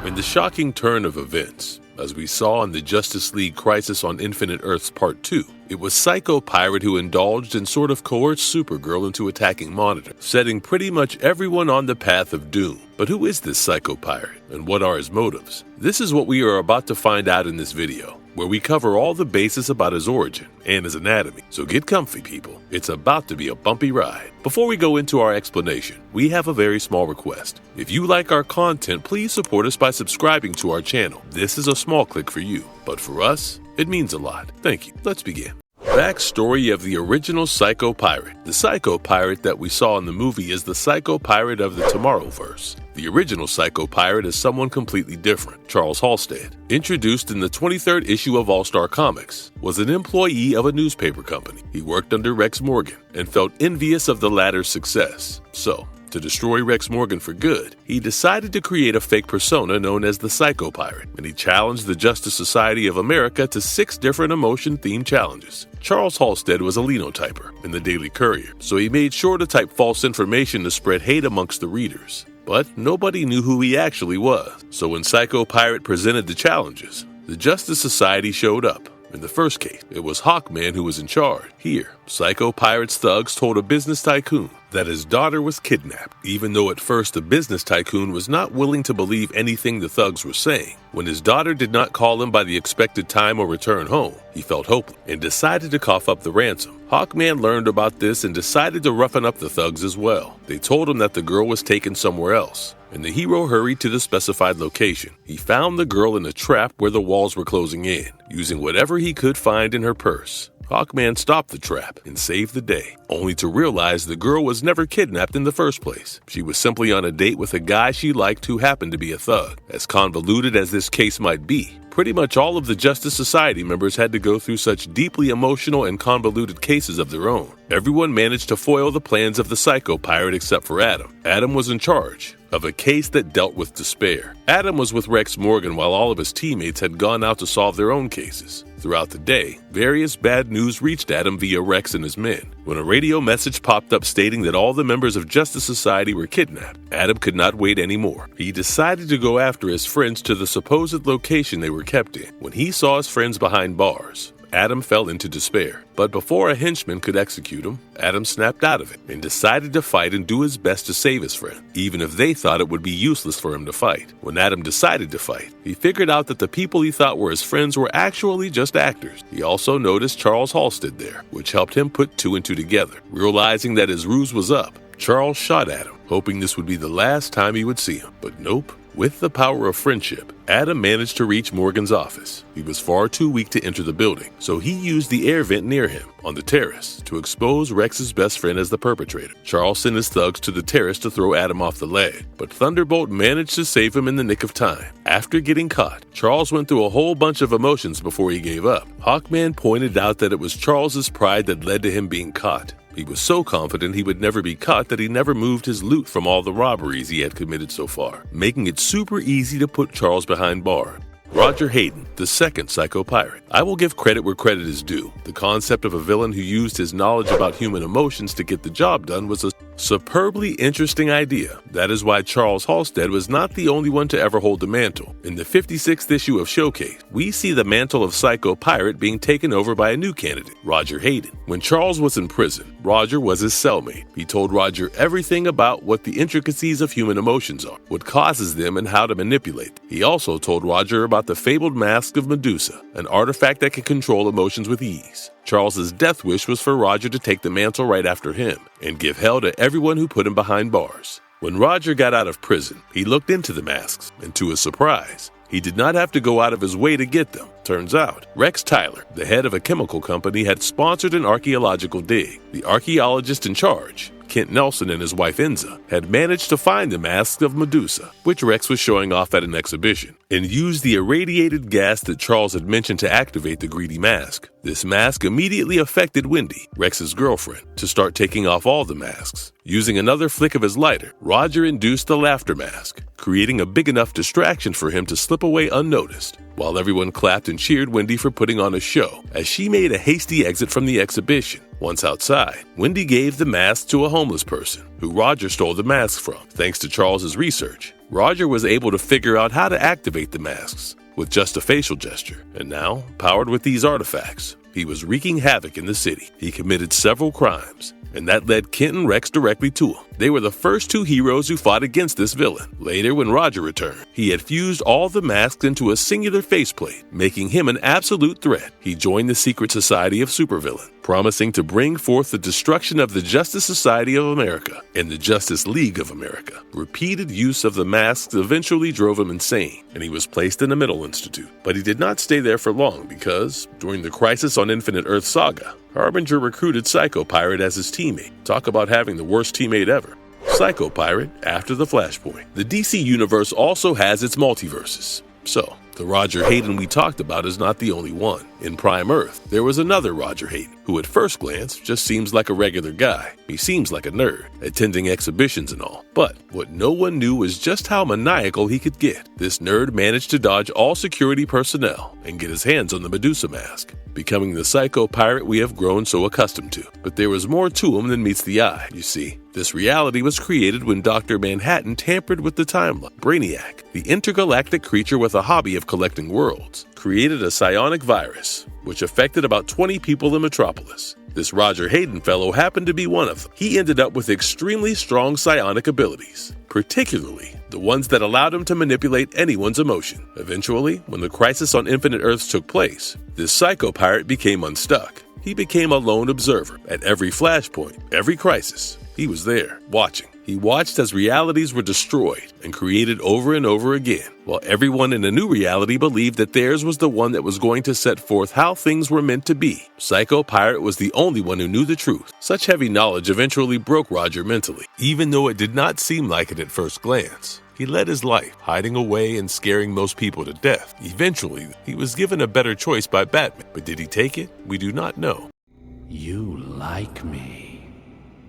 In the shocking turn of events, as we saw in the Justice League Crisis on Infinite Earths Part 2, it was Psycho Pirate who indulged and sort of coerced Supergirl into attacking Monitor, setting pretty much everyone on the path of doom. But who is this Psycho Pirate, and what are his motives? This is what we are about to find out in this video, where we cover all the bases about his origin and his anatomy. So get comfy, people. It's about to be a bumpy ride. Before we go into our explanation, we have a very small request. If you like our content, please support us by subscribing to our channel. This is a small click for you, but for us, it means a lot. Thank you. Let's begin. Backstory of the original Psycho Pirate. The Psycho Pirate that we saw in the movie is the Psycho Pirate of the Tomorrowverse. The original Psycho Pirate is someone completely different. Charles Halstead, introduced in the 23rd issue of All-Star Comics, was an employee of a newspaper company. He worked under Rex Morgan and felt envious of the latter's success. So, to destroy Rex Morgan for good, he decided to create a fake persona known as the Psycho Pirate, and he challenged the Justice Society of America to 6 different emotion-themed challenges. Charles Halstead was a linotyper in the Daily Courier, so he made sure to type false information to spread hate amongst the readers. But nobody knew who he actually was, so when Psycho Pirate presented the challenges, the Justice Society showed up. In the first case, it was Hawkman who was in charge. Here, Psycho Pirate's thugs told a business tycoon that his daughter was kidnapped, even though at first the business tycoon was not willing to believe anything the thugs were saying. When his daughter did not call him by the expected time or return home, he felt hopeless and decided to cough up the ransom. Hawkman learned about this and decided to roughen up the thugs as well. They told him that the girl was taken somewhere else, and the hero hurried to the specified location. He found the girl in a trap where the walls were closing in, using whatever he could find in her purse. Hawkman stopped the trap and saved the day, only to realize the girl was never kidnapped in the first place. She was simply on a date with a guy she liked who happened to be a thug. As convoluted as this case might be, pretty much all of the Justice Society members had to go through such deeply emotional and convoluted cases of their own. Everyone managed to foil the plans of the Psycho Pirate except for Adam. Adam was in charge of a case that dealt with despair. Adam was with Rex Morgan while all of his teammates had gone out to solve their own cases. Throughout the day, various bad news reached Adam via Rex and his men. When a radio message popped up stating that all the members of Justice Society were kidnapped, Adam could not wait anymore. He decided to go after his friends to the supposed location they were kept in. When he saw his friends behind bars, Adam fell into despair. But before a henchman could execute him, Adam snapped out of it and decided to fight and do his best to save his friend, even if they thought it would be useless for him to fight. When Adam decided to fight, he figured out that the people he thought were his friends were actually just actors. He also noticed Charles Halstead there, which helped him put 2 and 2 together. Realizing that his ruse was up, Charles shot at him, hoping this would be the last time he would see him. But nope. With the power of friendship, Adam managed to reach Morgan's office. He was far too weak to enter the building, so he used the air vent near him on the terrace to expose Rex's best friend as the perpetrator. Charles sent his thugs to the terrace to throw Adam off the ledge, but Thunderbolt managed to save him in the nick of time. After getting caught, Charles went through a whole bunch of emotions before he gave up. Hawkman pointed out that it was Charles's pride that led to him being caught. He was so confident he would never be caught that he never moved his loot from all the robberies he had committed so far, making it super easy to put Charles behind bars. Roger Hayden, the second Psycho Pirate. I will give credit where credit is due. The concept of a villain who used his knowledge about human emotions to get the job done was a superbly interesting idea. That is why Charles Halstead was not the only one to ever hold the mantle. In the 56th issue of Showcase, we see the mantle of Psycho Pirate being taken over by a new candidate, Roger Hayden. When Charles was in prison, Roger was his cellmate. He told Roger everything about what the intricacies of human emotions are, what causes them, and how to manipulate them. He also told Roger about the fabled mask of Medusa, an artifact that can control emotions with ease. Charles's death wish was for Roger to take the mantle right after him and give hell to everyone who put him behind bars. When Roger got out of prison, he looked into the masks, and to his surprise, he did not have to go out of his way to get them. Turns out, Rex Tyler, the head of a chemical company, had sponsored an archaeological dig. The archaeologist in charge, Kent Nelson, and his wife Enza had managed to find the mask of Medusa, which Rex was showing off at an exhibition, and used the irradiated gas that Charles had mentioned to activate the greedy mask. This mask immediately affected Wendy, Rex's girlfriend, to start taking off all the masks. Using another flick of his lighter, Roger induced the laughter mask, creating a big enough distraction for him to slip away unnoticed. while everyone clapped and cheered Wendy for putting on a show as she made a hasty exit from the exhibition. Once outside, Wendy gave the mask to a homeless person who Roger stole the mask from. Thanks to Charles's research, Roger was able to figure out how to activate the masks with just a facial gesture. And now, powered with these artifacts, he was wreaking havoc in the city. He committed several crimes, and that led Kent and Rex directly to him. They were the first two heroes who fought against this villain. Later, when Roger returned, he had fused all the masks into a singular faceplate, making him an absolute threat. He joined the secret society of supervillain, promising to bring forth the destruction of the Justice Society of America and the Justice League of America. Repeated use of the masks eventually drove him insane, and he was placed in a mental institute. But he did not stay there for long because, during the Crisis on Infinite Earth saga, Harbinger recruited Psycho Pirate as his teammate. Talk about having the worst teammate ever. Psycho Pirate after the Flashpoint. The DC universe also has its multiverses. So, the Roger Hayden we talked about is not the only one. In Prime Earth, there was another Roger Hayden, who at first glance just seems like a regular guy. He seems like a nerd, attending exhibitions and all. But what no one knew is just how maniacal he could get. This nerd managed to dodge all security personnel and get his hands on the Medusa mask, becoming the Psycho Pirate we have grown so accustomed to. But there was more to him than meets the eye, you see. This reality was created when Dr. Manhattan tampered with the timeline. Brainiac, the intergalactic creature with a hobby of collecting worlds, created a psionic virus, which affected about 20 people in Metropolis. This Roger Hayden fellow happened to be one of them. He ended up with extremely strong psionic abilities, particularly the ones that allowed him to manipulate anyone's emotion. Eventually, when the Crisis on Infinite Earths took place, this Psycho Pirate became unstuck. He became a lone observer at every flashpoint, every crisis. He was there, watching. He watched as realities were destroyed and created over and over again, while everyone in a new reality believed that theirs was the one that was going to set forth how things were meant to be. Psycho Pirate was the only one who knew the truth. Such heavy knowledge eventually broke Roger mentally, even though it did not seem like it at first glance. He led his life, hiding away and scaring most people to death. Eventually, he was given a better choice by Batman, but did he take it? We do not know. You like me.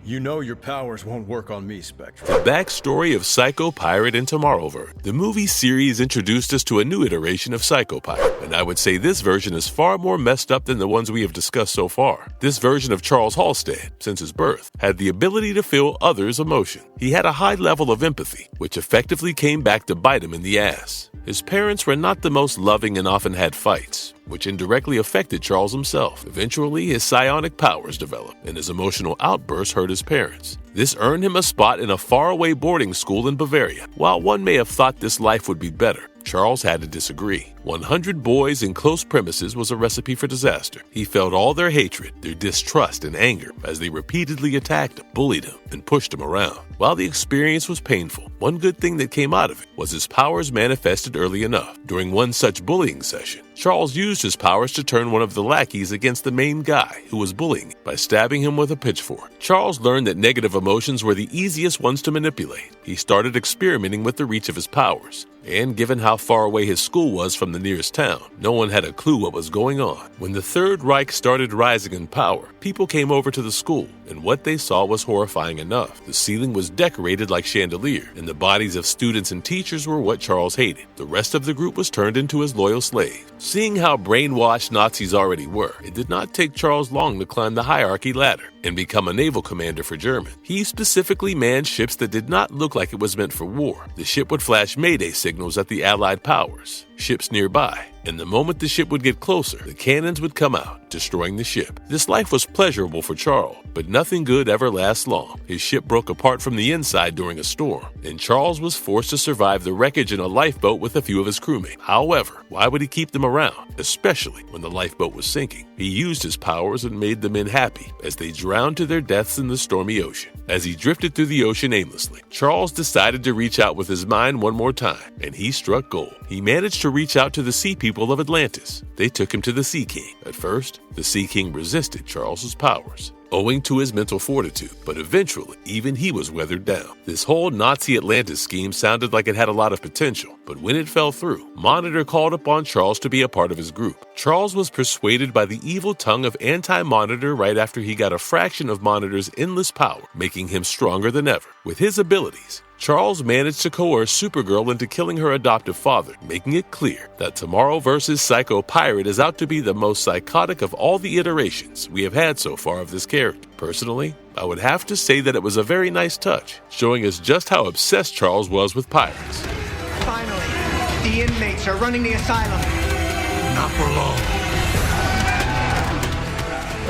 You know your powers won't work on me, Spectre. The backstory of Psycho Pirate in Tomorrowverse. The movie series introduced us to a new iteration of Psycho Pirate, and I would say this version is far more messed up than the ones we have discussed so far. This version of Charles Halstead, since his birth, had the ability to feel others' emotion. He had a high level of empathy, which effectively came back to bite him in the ass. His parents were not the most loving and often had fights, which indirectly affected Charles himself. Eventually, his psionic powers developed, and his emotional outbursts hurt his parents. This earned him a spot in a faraway boarding school in Bavaria. While one may have thought this life would be better, Charles had to disagree. 100 boys in close premises was a recipe for disaster. He felt all their hatred, their distrust, and anger as they repeatedly attacked him, bullied him, and pushed him around. While the experience was painful, one good thing that came out of it was his powers manifested early enough. During one such bullying session, Charles used his powers to turn one of the lackeys against the main guy who was bullying by stabbing him with a pitchfork. Charles learned that negative emotions were the easiest ones to manipulate. He started experimenting with the reach of his powers, and given how far away his school was from the nearest town, no one had a clue what was going on. When the Third Reich started rising in power, people came over to the school, and what they saw was horrifying enough. The ceiling was decorated like chandelier, and the bodies of students and teachers were what Charles hated. The rest of the group was turned into his loyal slave. Seeing how brainwashed Nazis already were, it did not take Charles long to climb the hierarchy ladder and become a naval commander for Germany. He specifically manned ships that did not look like it was meant for war. The ship would flash Mayday signals at the Allied powers, ships nearby, and the moment the ship would get closer, the cannons would come out, destroying the ship. This life was pleasurable for Charles, but nothing good ever lasts long. His ship broke apart from the inside during a storm, and Charles was forced to survive the wreckage in a lifeboat with a few of his crewmates. However, why would he keep them around, especially when the lifeboat was sinking? He used his powers and made the men happy as they drowned to their deaths in the stormy ocean. As he drifted through the ocean aimlessly, Charles decided to reach out with his mind one more time, and he struck gold. He managed to reach out to the sea people of Atlantis. They took him to the Sea King. At first, the Sea King resisted Charles's powers, owing to his mental fortitude, but eventually, even he was weathered down. This whole Nazi Atlantis scheme sounded like it had a lot of potential, but when it fell through, Monitor called upon Charles to be a part of his group. Charles was persuaded by the evil tongue of Anti-Monitor right after he got a fraction of Monitor's endless power, making him stronger than ever. With his abilities, Charles managed to coerce Supergirl into killing her adoptive father, making it clear that Tomorrowverse's Psycho Pirate is out to be the most psychotic of all the iterations we have had so far of this character. Personally, I would have to say that it was a very nice touch, showing us just how obsessed Charles was with pirates. Finally, the inmates are running the asylum. Not for long.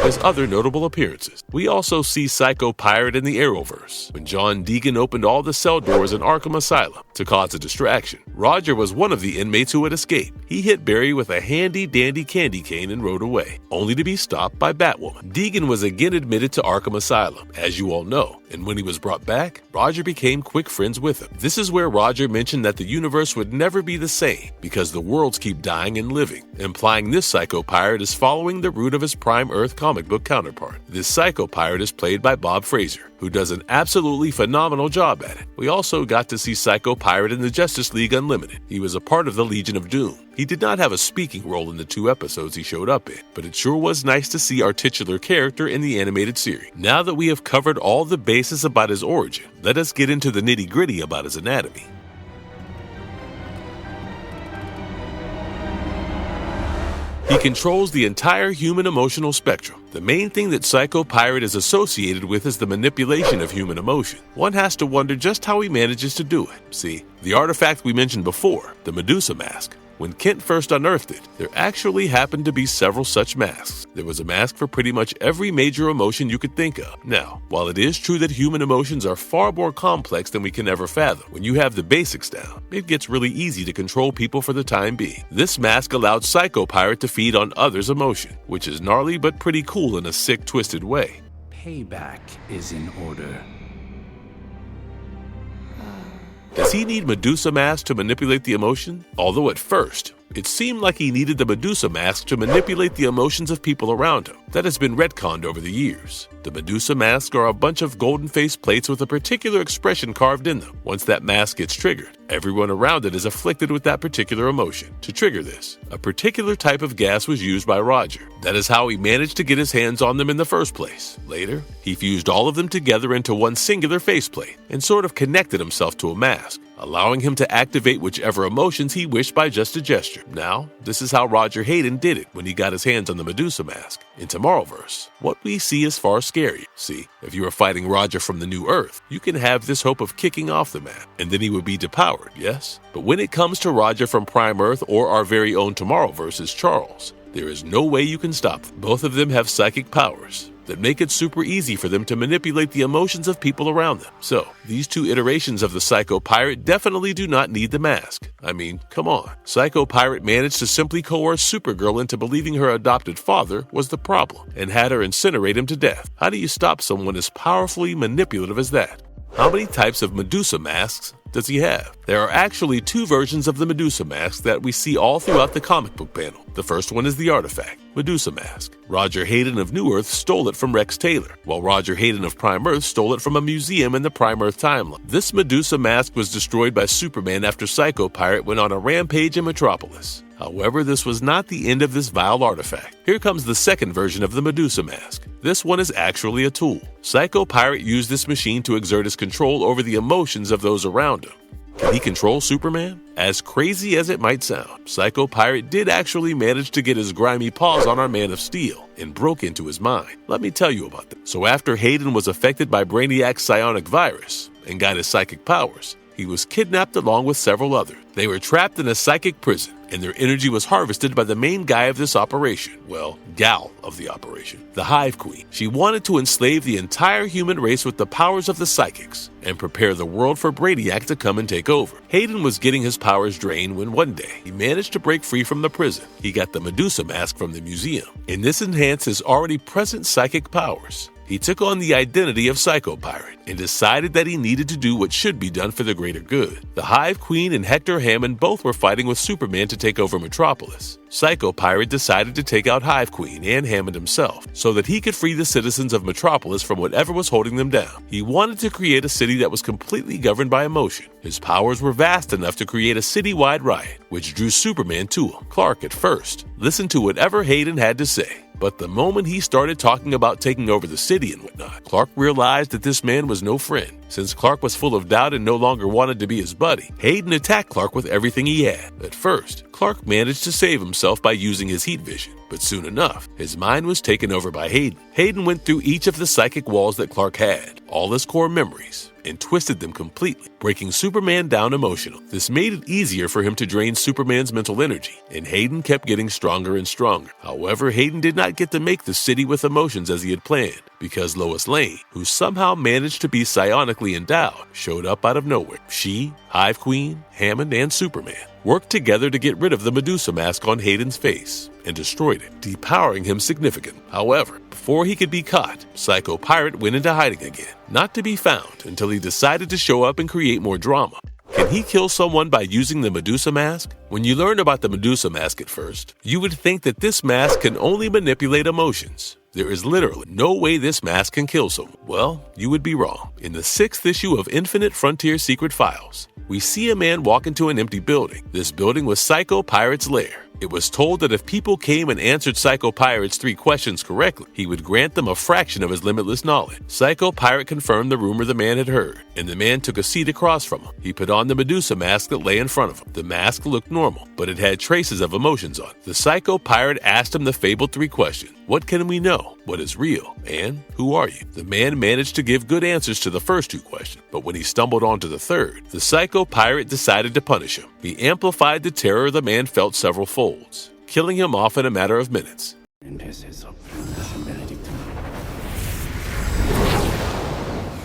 As other notable appearances, we also see Psycho Pirate in the Arrowverse, when John Deegan opened all the cell doors in Arkham Asylum to cause a distraction. Roger was one of the inmates who had escaped. He hit Barry with a handy-dandy candy cane and rode away, only to be stopped by Batwoman. Deegan was again admitted to Arkham Asylum, as you all know, and when he was brought back, Roger became quick friends with him. This is where Roger mentioned that the universe would never be the same because the worlds keep dying and living, implying this Psycho Pirate is following the route of his Prime Earth comic book counterpart. This Psycho Pirate is played by Bob Fraser, who does an absolutely phenomenal job at it. We also got to see Psycho Pirate in the Justice League Unlimited. He was a part of the Legion of Doom. He did not have a speaking role in the 2 episodes he showed up in, but it sure was nice to see our titular character in the animated series. Now that we have covered all the bases about his origin, let us get into the nitty-gritty about his anatomy. He controls the entire human emotional spectrum. The main thing that Psycho Pirate is associated with is the manipulation of human emotion. One has to wonder just how he manages to do it. See, the artifact we mentioned before, the Medusa mask, when Kent first unearthed it, there actually happened to be several such masks. There was a mask for pretty much every major emotion you could think of. Now, while it is true that human emotions are far more complex than we can ever fathom, when you have the basics down, it gets really easy to control people for the time being. This mask allowed Psycho Pirate to feed on others' emotion, which is gnarly but pretty cool in a sick, twisted way. Payback is in order. Does he need Medusa mask to manipulate the emotion? Although at first, it seemed like he needed the Medusa mask to manipulate the emotions of people around him. That has been retconned over the years. The Medusa masks are a bunch of golden face plates with a particular expression carved in them. Once that mask gets triggered, everyone around it is afflicted with that particular emotion. To trigger this, a particular type of gas was used by Roger. That is how he managed to get his hands on them in the first place. Later, he fused all of them together into one singular faceplate and sort of connected himself to a mask, allowing him to activate whichever emotions he wished by just a gesture. Now, this is how Roger Hayden did it when he got his hands on the Medusa mask. In Tomorrowverse, what we see is far scarier. See, if you are fighting Roger from the New Earth, you can have this hope of kicking off the map, and then he would be depowered, yes? But when it comes to Roger from Prime Earth or our very own Tomorrowverse's Charles, there is no way you can stop them. Both of them have psychic powers that make it super easy for them to manipulate the emotions of people around them. So, these 2 iterations of the Psycho Pirate definitely do not need the mask. I mean, come on. Psycho Pirate managed to simply coerce Supergirl into believing her adopted father was the problem and had her incinerate him to death. How do you stop someone as powerfully manipulative as that? How many types of Medusa masks does he have? There are actually 2 versions of the Medusa mask that we see all throughout the comic book panel. The first one is the artifact, Medusa mask. Roger Hayden of New Earth stole it from Rex Taylor, while Roger Hayden of Prime Earth stole it from a museum in the Prime Earth timeline. This Medusa mask was destroyed by Superman after Psycho Pirate went on a rampage in Metropolis. However, this was not the end of this vile artifact. Here comes the second version of the Medusa mask. This one is actually a tool. Psycho Pirate used this machine to exert his control over the emotions of those around him. Can he control Superman? As crazy as it might sound, Psycho Pirate did actually manage to get his grimy paws on our Man of Steel and broke into his mind. Let me tell you about that. So after Hayden was affected by Brainiac's psionic virus and got his psychic powers, he was kidnapped along with several others. They were trapped in a psychic prison, and their energy was harvested by the main guy of this operation. Well, gal of the operation, the Hive Queen. She wanted to enslave the entire human race with the powers of the psychics and prepare the world for Brainiac to come and take over. Hayden was getting his powers drained when one day he managed to break free from the prison. He got the Medusa mask from the museum, and this enhanced his already present psychic powers. He took on the identity of Psycho Pirate and decided that he needed to do what should be done for the greater good. The Hive Queen and Hector Hammond both were fighting with Superman to take over Metropolis. Psycho Pirate decided to take out Hive Queen and Hammond himself so that he could free the citizens of Metropolis from whatever was holding them down. He wanted to create a city that was completely governed by emotion. His powers were vast enough to create a citywide riot, which drew Superman to him. Clark at first listened to whatever Hayden had to say. But the moment he started talking about taking over the city and whatnot, Clark realized that this man was no friend. Since Clark was full of doubt and no longer wanted to be his buddy, Hayden attacked Clark with everything he had. At first, Clark managed to save himself by using his heat vision, but soon enough, his mind was taken over by Hayden. Hayden went through each of the psychic walls that Clark had, all his core memories, and twisted them completely, breaking Superman down emotional. This made it easier for him to drain Superman's mental energy, and Hayden kept getting stronger and stronger. However, Hayden did not get to make the city with emotions as he had planned, because Lois Lane, who somehow managed to be psionically endowed, showed up out of nowhere. She, Hive Queen, Hammond, and Superman worked together to get rid of the Medusa mask on Hayden's face and destroyed it, depowering him significantly. However, before he could be caught, Psycho Pirate went into hiding again, not to be found until he decided to show up and create more drama. Can he kill someone by using the Medusa mask? When you learn about the Medusa mask at first, you would think that this mask can only manipulate emotions. There is literally no way this mask can kill someone. Well, you would be wrong. In the 6th issue of Infinite Frontier Secret Files, we see a man walk into an empty building. This building was Psycho Pirate's lair. It was told that if people came and answered Psycho Pirate's 3 questions correctly, he would grant them a fraction of his limitless knowledge. Psycho Pirate confirmed the rumor the man had heard, and the man took a seat across from him. He put on the Medusa mask that lay in front of him. The mask looked normal, but it had traces of emotions on it. The Psycho Pirate asked him the fabled 3 questions. What can we know? What is real? And who are you? The man managed to give good answers to the first 2 questions, but when he stumbled onto the third, the Psycho Pirate decided to punish him. He amplified the terror the man felt several folds, killing him off in a matter of minutes.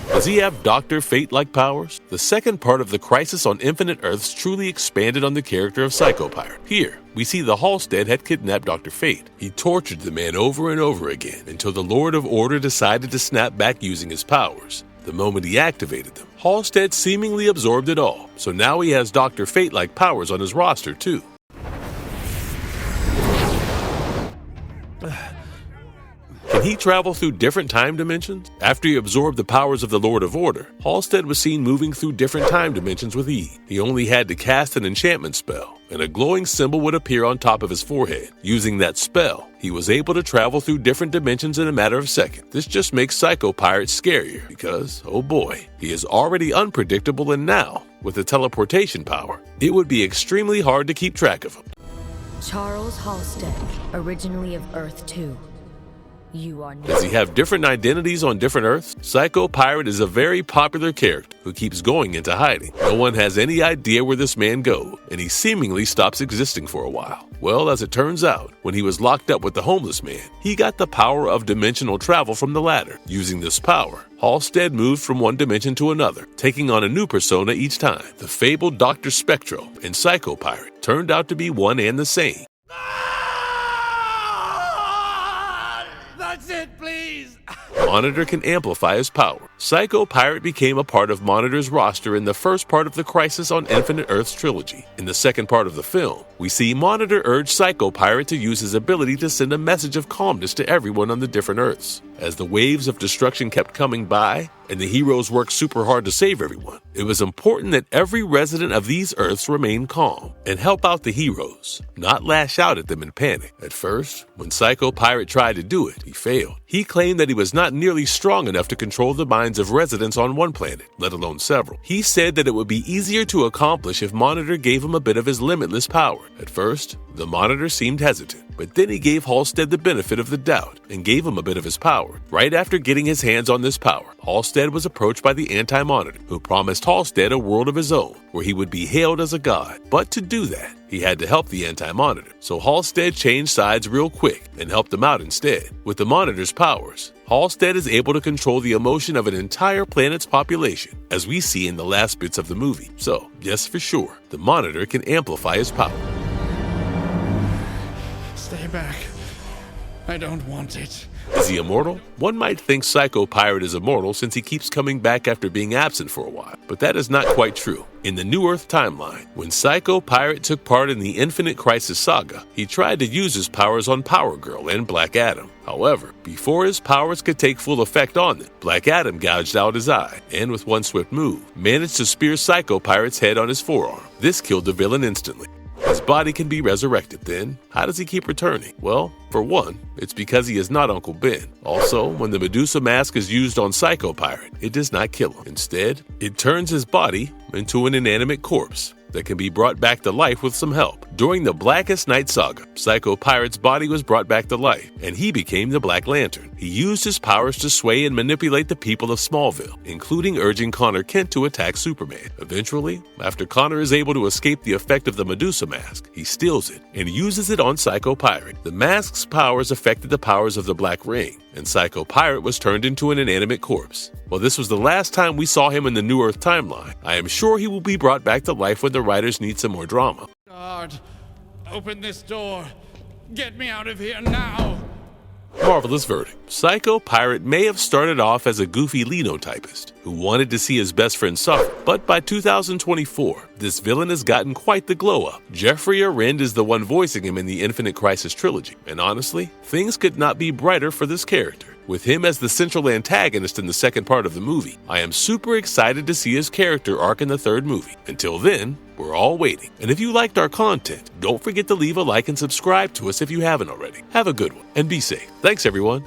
Does he have Dr. Fate-like powers? The second part of the Crisis on Infinite Earths truly expanded on the character of Psycho Pirate. Here, we see the Halstead had kidnapped Dr. Fate. He tortured the man over and over again until the Lord of Order decided to snap back using his powers. The moment he activated them, Halstead seemingly absorbed it all, so now he has Dr. Fate-like powers on his roster too. Can he travel through different time dimensions? After he absorbed the powers of the Lord of Order, Halstead was seen moving through different time dimensions with ease. He only had to cast an enchantment spell, and a glowing symbol would appear on top of his forehead. Using that spell, he was able to travel through different dimensions in a matter of seconds. This just makes Psycho Pirate scarier because, oh boy, he is already unpredictable, and now, with the teleportation power, it would be extremely hard to keep track of him. Charles Halstead, originally of Earth 2. You are Does he have different identities on different Earths? Psycho Pirate is a very popular character who keeps going into hiding. No one has any idea where this man goes, and he seemingly stops existing for a while. Well, as it turns out, when he was locked up with the homeless man, he got the power of dimensional travel from the latter. Using this power, Halstead moved from one dimension to another, taking on a new persona each time. The fabled Dr. Spectro and Psycho Pirate turned out to be one and the same. That's it, please! Monitor can amplify his power. Psycho Pirate became a part of Monitor's roster in the first part of the Crisis on Infinite Earths trilogy. In the second part of the film, we see Monitor urge Psycho Pirate to use his ability to send a message of calmness to everyone on the different Earths. As the waves of destruction kept coming by, and the heroes worked super hard to save everyone, it was important that every resident of these Earths remain calm and help out the heroes, not lash out at them in panic. At first, when Psycho Pirate tried to do it, he failed. He claimed that he was not nearly strong enough to control the minds of residents on one planet, let alone several. He said that it would be easier to accomplish if Monitor gave him a bit of his limitless power. At first, the Monitor seemed hesitant, but then he gave Halstead the benefit of the doubt and gave him a bit of his power. Right after getting his hands on this power, Halstead was approached by the Anti-Monitor, who promised Halstead a world of his own, where he would be hailed as a god. But to do that, he had to help the Anti-Monitor, so Halstead changed sides real quick and helped him out instead. With the Monitor's powers, Halstead is able to control the emotion of an entire planet's population, as we see in the last bits of the movie. So, yes, for sure, the Monitor can amplify his power. Stay back. I don't want it. Is he immortal? One might think Psycho Pirate is immortal since he keeps coming back after being absent for a while, but that is not quite true. In the New Earth timeline, when Psycho Pirate took part in the Infinite Crisis saga, he tried to use his powers on Power Girl and Black Adam. However, before his powers could take full effect on them, Black Adam gouged out his eye, and with one swift move, managed to spear Psycho Pirate's head on his forearm. This killed the villain instantly. As his body can be resurrected, then how does he keep returning? Well, for one, it's because he is not Uncle Ben. Also, when the Medusa mask is used on Psycho Pirate, it does not kill him. Instead, it turns his body into an inanimate corpse that can be brought back to life with some help. During the Blackest Night saga, Psycho Pirate's body was brought back to life, and he became the Black Lantern. He used his powers to sway and manipulate the people of Smallville, including urging Connor Kent to attack Superman. Eventually, after Connor is able to escape the effect of the Medusa mask, he steals it and uses it on Psycho Pirate. The mask's powers affected the powers of the Black Ring, and Psycho Pirate was turned into an inanimate corpse. While this was the last time we saw him in the New Earth timeline, I am sure he will be brought back to life when the writers need some more drama. God, open this door. Get me out of here now. Marvelous verdict. Psycho Pirate may have started off as a goofy linotypist who wanted to see his best friend suffer, but by 2024, this villain has gotten quite the glow-up. Jeffrey Arend is the one voicing him in the Infinite Crisis trilogy, and honestly, things could not be brighter for this character. With him as the central antagonist in the second part of the movie, I am super excited to see his character arc in the third movie. Until then, we're all waiting. And if you liked our content, don't forget to leave a like and subscribe to us if you haven't already. Have a good one and be safe. Thanks, everyone.